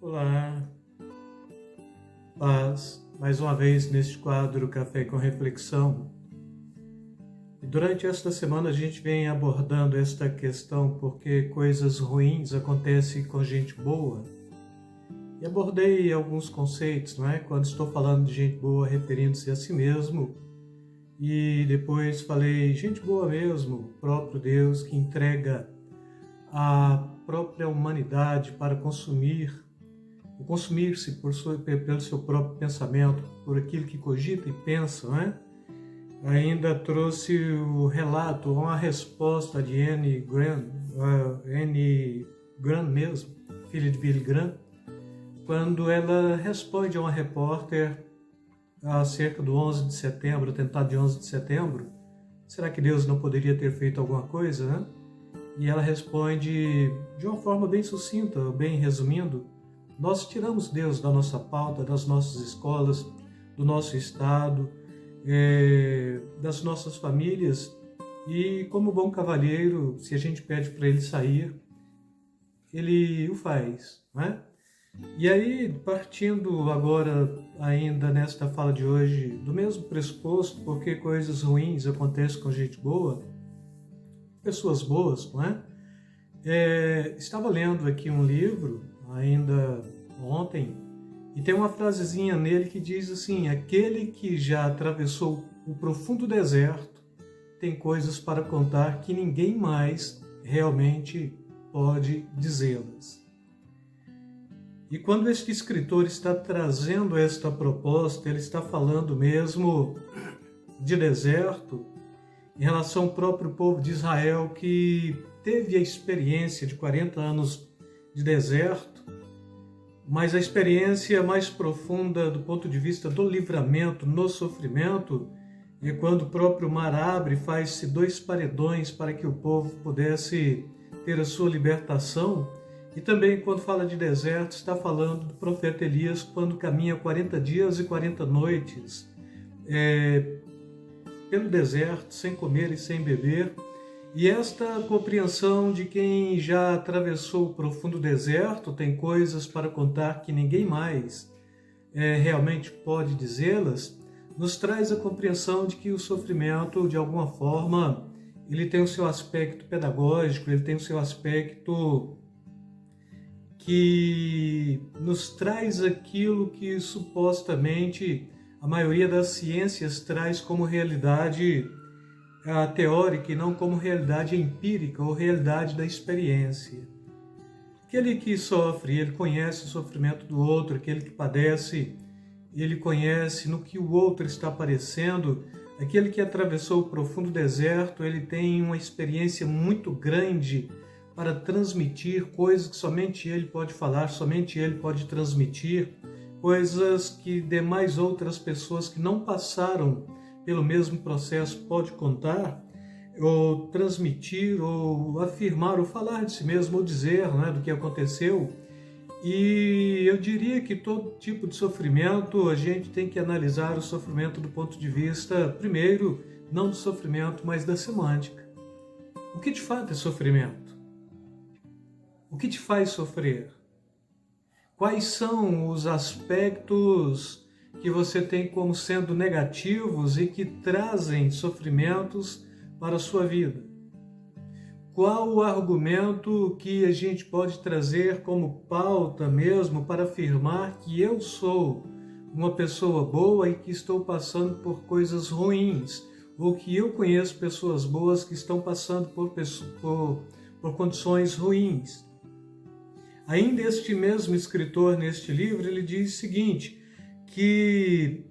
Olá, paz, mais uma vez neste quadro Café com Reflexão. E durante esta semana a gente vem abordando esta questão porque coisas ruins acontecem com gente boa. E abordei alguns conceitos, não é? Quando estou falando de gente boa, referindo-se a si mesmo. E depois falei, gente boa mesmo, o próprio Deus que entrega a própria humanidade para consumir-se pelo seu próprio pensamento, por aquilo que cogita e pensa, não é? Ainda trouxe o relato, uma resposta de Anne Grant mesmo, filha de Billy Graham, quando ela responde a uma repórter acerca do 11 de setembro, atentado de 11 de setembro, será que Deus não poderia ter feito alguma coisa, né? E ela responde de uma forma bem sucinta, bem resumindo, nós tiramos Deus da nossa pauta, das nossas escolas, do nosso estado, das nossas famílias, e como bom cavalheiro, se a gente pede para ele sair, ele o faz, né? E aí, partindo agora, ainda nesta fala de hoje, do mesmo pressuposto, porque coisas ruins acontecem com gente boa, pessoas boas, não é? Estava lendo aqui um livro, ainda ontem, e tem uma frasezinha nele que diz assim, aquele que já atravessou o profundo deserto tem coisas para contar que ninguém mais realmente pode dizê-las. E quando este escritor está trazendo esta proposta, ele está falando mesmo de deserto, em relação ao próprio povo de Israel que teve a experiência de 40 anos de deserto, mas a experiência mais profunda do ponto de vista do livramento no sofrimento é quando o próprio mar abre e faz-se 2 paredões para que o povo pudesse ter a sua libertação. E também quando fala de deserto, está falando do profeta Elias quando caminha 40 dias e 40 noites pelo deserto, sem comer e sem beber. E esta compreensão de quem já atravessou o profundo deserto tem coisas para contar que ninguém mais realmente pode dizê-las, nos traz a compreensão de que o sofrimento, de alguma forma, ele tem o seu aspecto pedagógico, ele tem o seu aspecto que nos traz aquilo que supostamente a maioria das ciências traz como realidade teórica e não como realidade empírica ou realidade da experiência. Aquele que sofre, ele conhece o sofrimento do outro, aquele que padece, ele conhece no que o outro está padecendo, aquele que atravessou o profundo deserto, ele tem uma experiência muito grande para transmitir coisas que somente ele pode falar, somente ele pode transmitir, coisas que demais outras pessoas que não passaram pelo mesmo processo pode contar, ou transmitir, ou afirmar, ou falar de si mesmo, ou dizer, né, do que aconteceu. E eu diria que todo tipo de sofrimento, a gente tem que analisar o sofrimento do ponto de vista, primeiro, não do sofrimento, mas da semântica. O que de fato é sofrimento? O que te faz sofrer? Quais são os aspectos que você tem como sendo negativos e que trazem sofrimentos para a sua vida? Qual o argumento que a gente pode trazer como pauta mesmo para afirmar que eu sou uma pessoa boa e que estou passando por coisas ruins, ou que eu conheço pessoas boas que estão passando por condições ruins? Ainda este mesmo escritor, neste livro, ele diz o seguinte, que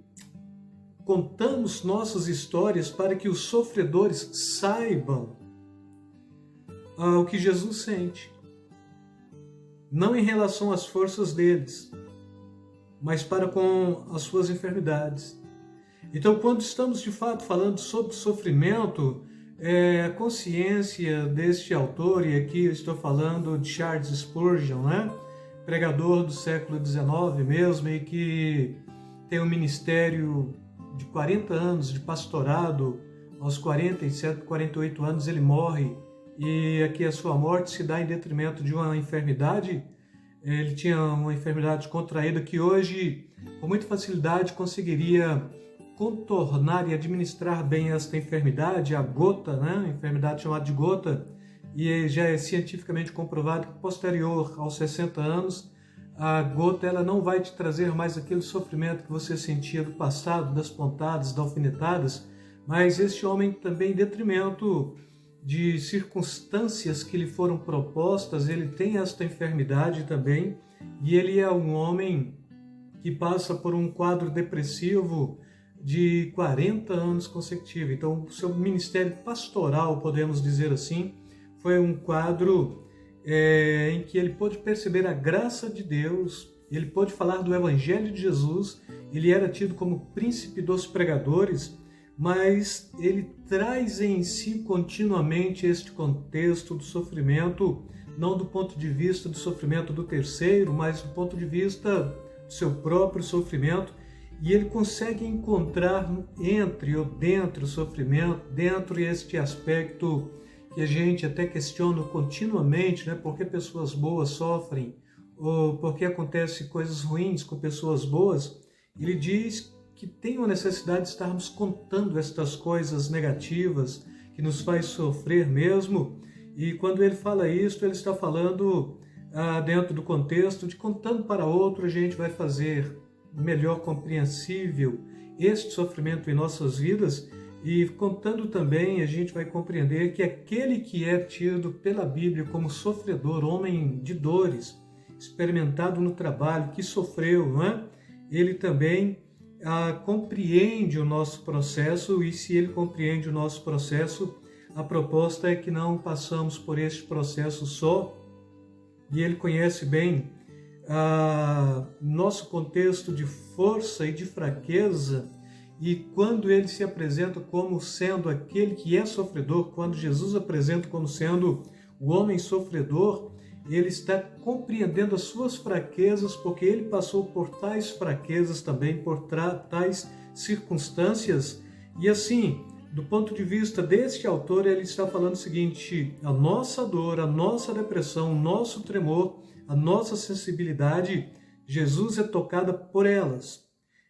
contamos nossas histórias para que os sofredores saibam o que Jesus sente. Não em relação às forças deles, mas para com as suas enfermidades. Então, quando estamos de fato falando sobre sofrimento, a consciência deste autor, e aqui eu estou falando de Charles Spurgeon, né? Pregador do século XIX mesmo, e que tem um ministério de 40 anos de pastorado, aos 47, 48 anos ele morre, e aqui a sua morte se dá em detrimento de uma enfermidade. Ele tinha uma enfermidade contraída que hoje, com muita facilidade, conseguiria contornar e administrar bem esta enfermidade, a gota, né? A enfermidade chamada de gota, e já é cientificamente comprovado que posterior aos 60 anos, a gota ela não vai te trazer mais aquele sofrimento que você sentia do passado, das pontadas, das alfinetadas, mas este homem também, em detrimento de circunstâncias que lhe foram propostas, ele tem esta enfermidade também, e ele é um homem que passa por um quadro depressivo de 40 anos consecutivos. Então, o seu ministério pastoral, podemos dizer assim, foi um quadro em que ele pôde perceber a graça de Deus, ele pôde falar do Evangelho de Jesus, ele era tido como príncipe dos pregadores, mas ele traz em si continuamente este contexto do sofrimento, não do ponto de vista do sofrimento do terceiro, mas do ponto de vista do seu próprio sofrimento, e ele consegue encontrar entre ou dentro do sofrimento, dentro este aspecto que a gente até questiona continuamente, né? Por que pessoas boas sofrem, ou por que acontecem coisas ruins com pessoas boas. Ele diz que tem uma necessidade de estarmos contando estas coisas negativas que nos faz sofrer mesmo, e quando ele fala isso, ele está falando dentro do contexto de contando para outro, a gente vai fazer melhor compreensível este sofrimento em nossas vidas, e contando também a gente vai compreender que aquele que é tido pela Bíblia como sofredor, homem de dores, experimentado no trabalho, que sofreu, não é? Ele também compreende o nosso processo, e se ele compreende o nosso processo, a proposta é que não passamos por este processo só, e ele conhece bem nosso contexto de força e de fraqueza, e quando ele se apresenta como sendo aquele que é sofredor, quando Jesus apresenta como sendo o homem sofredor, ele está compreendendo as suas fraquezas, porque ele passou por tais fraquezas também, por tais circunstâncias. E assim, do ponto de vista deste autor, ele está falando o seguinte: a nossa dor, a nossa depressão, o nosso tremor, a nossa sensibilidade, Jesus é tocada por elas,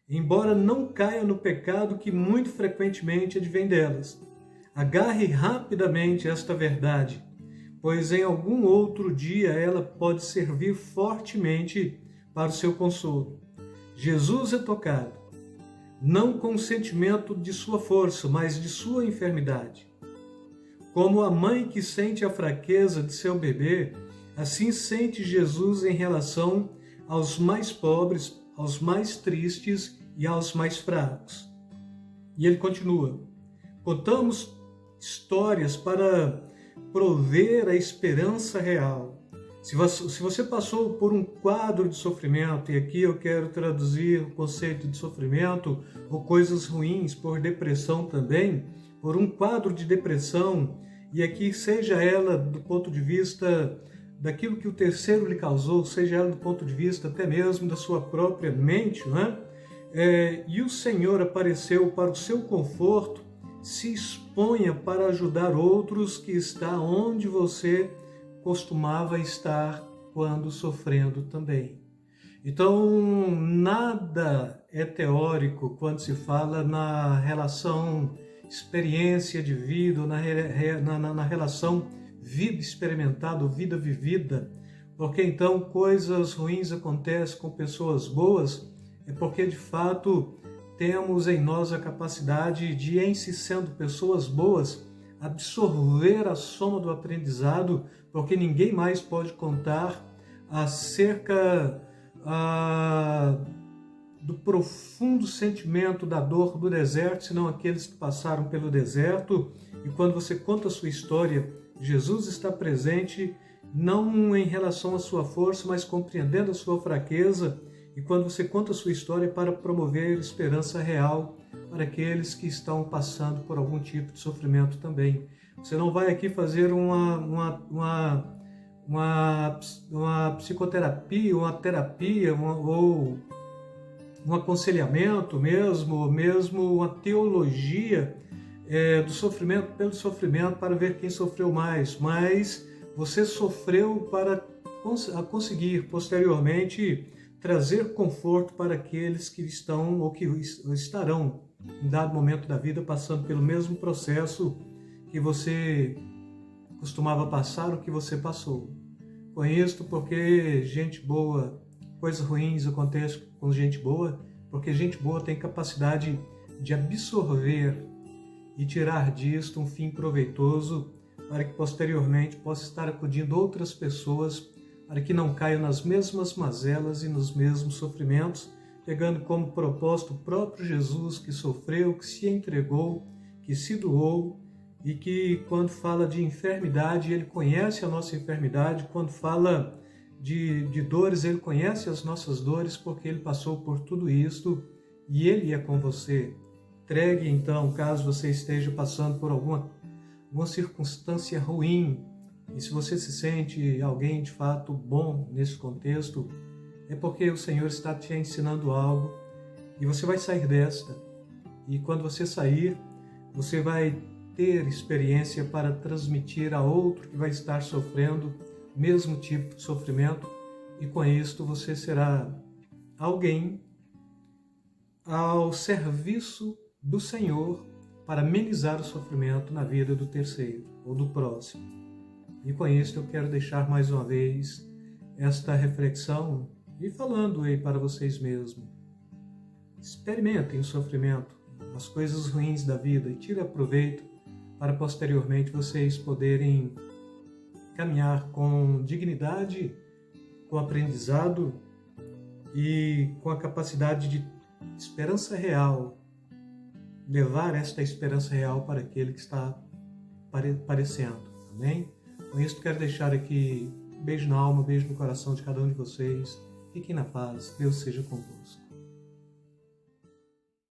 embora não caia no pecado que muito frequentemente advém delas. Agarre rapidamente esta verdade, pois em algum outro dia ela pode servir fortemente para o seu consolo. Jesus é tocado, não com o sentimento de sua força, mas de sua enfermidade. Como a mãe que sente a fraqueza de seu bebê, assim sente Jesus em relação aos mais pobres, aos mais tristes e aos mais fracos. E ele continua: contamos histórias para prover a esperança real. Se você passou por um quadro de sofrimento, e aqui eu quero traduzir o conceito de sofrimento ou coisas ruins por depressão também, por um quadro de depressão, e aqui seja ela do ponto de vista daquilo que o terceiro lhe causou, seja ela do ponto de vista até mesmo da sua própria mente, não é? E o Senhor apareceu para o seu conforto, se exponha para ajudar outros que está onde você costumava estar quando sofrendo também. Então, nada é teórico quando se fala na relação experiência de vida, ou na relação vida experimentada ou vida vivida, porque então coisas ruins acontecem com pessoas boas, é porque de fato temos em nós a capacidade de, em si sendo pessoas boas, absorver a soma do aprendizado, porque ninguém mais pode contar acerca do profundo sentimento da dor do deserto, senão aqueles que passaram pelo deserto. E quando você conta a sua história, Jesus está presente, não em relação à sua força, mas compreendendo a sua fraqueza. E quando você conta a sua história, para promover esperança real para aqueles que estão passando por algum tipo de sofrimento também. Você não vai aqui fazer uma psicoterapia, uma terapia, ou um aconselhamento mesmo, ou mesmo uma teologia do sofrimento pelo sofrimento para ver quem sofreu mais, mas você sofreu para a conseguir posteriormente trazer conforto para aqueles que estão ou que estarão em dado momento da vida passando pelo mesmo processo que você costumava passar, o que você passou. Conheço porque gente boa, coisas ruins acontecem com gente boa, porque gente boa tem capacidade de absorver e tirar disto um fim proveitoso para que posteriormente possa estar acudindo outras pessoas para que não caiam nas mesmas mazelas e nos mesmos sofrimentos, pegando como propósito o próprio Jesus que sofreu, que se entregou, que se doou e que quando fala de enfermidade, ele conhece a nossa enfermidade, quando fala de dores, ele conhece as nossas dores porque ele passou por tudo isto e ele é com você. Entregue então, caso você esteja passando por alguma circunstância ruim, e se você se sente alguém de fato bom nesse contexto, é porque o Senhor está te ensinando algo e você vai sair desta. E quando você sair, você vai ter experiência para transmitir a outro que vai estar sofrendo o mesmo tipo de sofrimento, e com isto você será alguém ao serviço do Senhor para amenizar o sofrimento na vida do terceiro ou do próximo. E com isso eu quero deixar mais uma vez esta reflexão e falando aí para vocês mesmos. Experimentem o sofrimento, as coisas ruins da vida e tirem proveito para posteriormente vocês poderem caminhar com dignidade, com aprendizado e com a capacidade de esperança real, levar esta esperança real para aquele que está parecendo. Amém? Com isso, quero deixar aqui um beijo na alma, um beijo no coração de cada um de vocês. Fiquem na paz. Deus seja convosco.